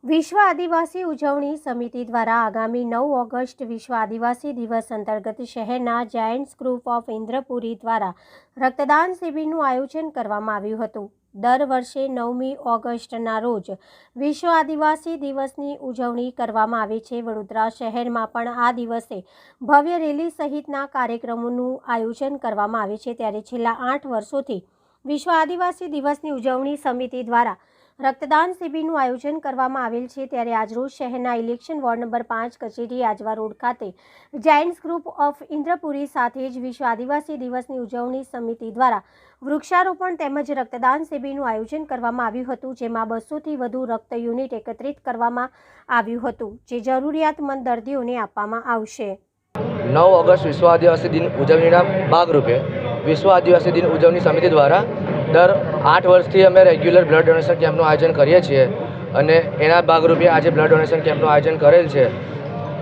વિશ્વ આદિવાસી ઉજવણી સમિતિ દ્વારા આગામી 9 ઓગસ્ટ વિશ્વ આદિવાસી દિવસ અંતર્ગત શહેરના જાયન્ટ્સ ગ્રુપ ઓફ ઇન્દ્રપુરી દ્વારા રક્તદાન શિબિરનું આયોજન કરવામાં આવ્યું હતું। દર વર્ષે 9મી ઓગસ્ટના રોજ વિશ્વ આદિવાસી દિવસની ઉજવણી કરવામાં આવે છે। વડોદરા શહેરમાં પણ આ દિવસે ભવ્ય રેલી સહિતના કાર્યક્રમોનું આયોજન કરવામાં આવે છે। ત્યારે છેલ્લા 8 વર્ષોથી વિશ્વ આદિવાસી દિવસની ઉજવણી સમિતિ દ્વારા રક્તદાન શિબિરનું આયોજન કરવામાં આવેલ છે। ત્યારે આજરોજ શહેરના ઇલેક્શન વોર્ડ નંબર 5 કચેરી આજવા રોડ ખાતે જાયન્ટ્સ ગ્રુપ ઓફ ઇન્દ્રપુરી સાથે જ વિશ્વ આદિવાસી દિવસની ઉજવણી સમિતિ દ્વારા વૃક્ષારોપણ તેમજ રક્તદાન શિબિરનું આયોજન કરવામાં આવ્યું હતું, જેમાં 200થી વધુ રક્ત યુનિટ એકત્રિત કરવામાં આવ્યું હતું, જે જરૂરિયાતમંદ દર્દીઓને આપવામાં આવશે। 9 ઓગસ્ટ વિશ્વ આદિવાસી દિન ઉજવણીના ભાગરૂપે વિશ્વ આદિવાસી દિન ઉજવણી સમિતિ દ્વારા દર 8 વર્ષથી અમે રેગ્યુલર બ્લડ ડોનેશન કેમ્પનું આયોજન કરીએ છીએ અને એના ભાગરૂપે આજે બ્લડ ડોનેશન કેમ્પનું આયોજન કરેલ છે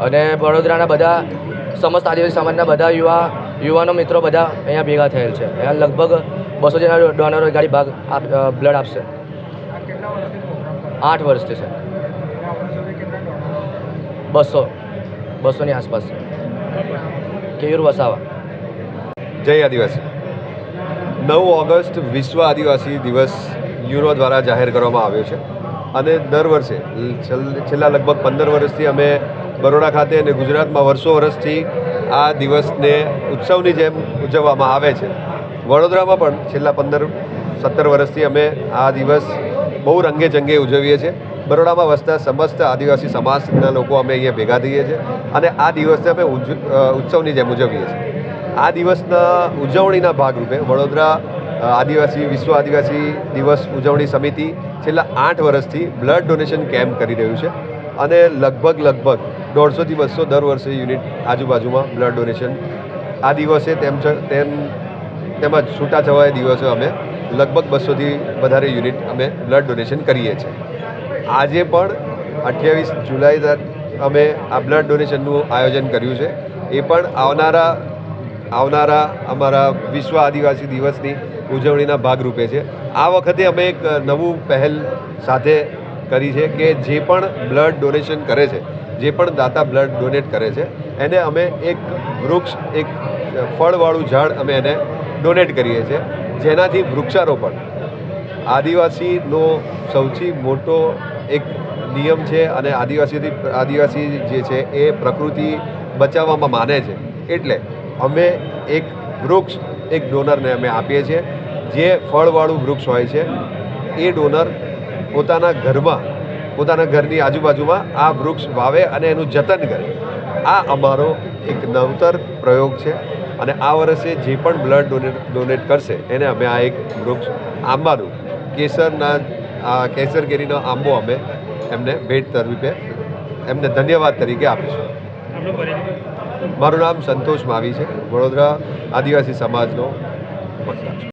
અને વડોદરાના બધા સમસ્ત આદિવાસી સમાજના બધા યુવાનો મિત્રો બધા અહીંયા ભેગા થયેલ છે। અહીંયા લગભગ 200 જેટલા ડોનરો ગાડી ભાગ બ્લડ આપશે। 8 વર્ષથી છે 200ની આસપાસ છે। કેયુર વસાવા। જય આદિવાસી। 9 ઓગસ્ટ વિશ્વ આદિવાસી દિવસ યુનો દ્વારા જાહેર કરવામાં આવ્યો છે અને દર વર્ષે છેલ્લા લગભગ 15 વર્ષથી અમે બરોડા ખાતે અને ગુજરાતમાં વર્ષોથી આ દિવસને ઉત્સવની જેમ ઉજવવામાં આવે છે। વડોદરામાં પણ છેલ્લા 15-17 વર્ષથી અમે આ દિવસ બહુ રંગે ચંગે ઉજવીએ છીએ। બરોડામાં વસતા સમસ્ત આદિવાસી સમાજના લોકો અમે અહીંયા ભેગા થઈએ છીએ અને આ દિવસને અમે ઉત્સવની જેમ ઉજવીએ છીએ। આ દિવસના ઉજવણીના ભાગરૂપે વડોદરા વિશ્વ આદિવાસી દિવસ ઉજવણી સમિતિ છેલ્લા 8 વર્ષથી બ્લડ ડોનેશન કેમ્પ કરી રહ્યું છે અને લગભગ 150થી 200 દર વર્ષે યુનિટ આજુબાજુમાં બ્લડ ડોનેશન આ દિવસે તેમજ છૂટાછવાયા દિવસે અમે લગભગ 200થી વધારે યુનિટ અમે બ્લડ ડોનેશન કરીએ છીએ। આજે પણ 28 જુલાઈ અમે આ બ્લડ ડોનેશનનું આયોજન કર્યું છે। એ પણ આવનારા અમારા વિશ્વ આદિવાસી દિવસની ઉજવણીના ભાગરૂપે છે। આ વખતે અમે એક નવું પહેલ સાથે કરી છે કે જે પણ બ્લડ ડોનેશન કરે છે, જે પણ દાતા બ્લડ ડોનેટ કરે છે, એને અમે એક વૃક્ષ, એક ફળવાળું ઝાડ અમે એને ડોનેટ કરીએ છીએ, જેનાથી વૃક્ષારોપણ આદિવાસીનો સૌથી મોટો એક નિયમ છે અને આદિવાસી જે છે એ પ્રકૃતિ બચાવવામાં માને છે। એટલે અમે એક વૃક્ષ એક ડોનરને અમે આપીએ છીએ। જે ફળવાળું વૃક્ષ હોય છે એ ડોનર પોતાના ઘરની આજુબાજુમાં આ વૃક્ષ વાવે અને એનું જતન કરે। આ અમારો એક નવતર પ્રયોગ છે અને આ વર્ષે જે પણ બ્લડ ડોનેટ કરશે એને અમે આ એક વૃક્ષ આંબાનું કેસર કેરીનો આંબો અમે એમને ભેટ તરીકે એમને ધન્યવાદ તરીકે આપીશું। મારું નામ સંતોષ માવી છે, વડોદરા આદિવાસી સમાજનો વક્તા છું।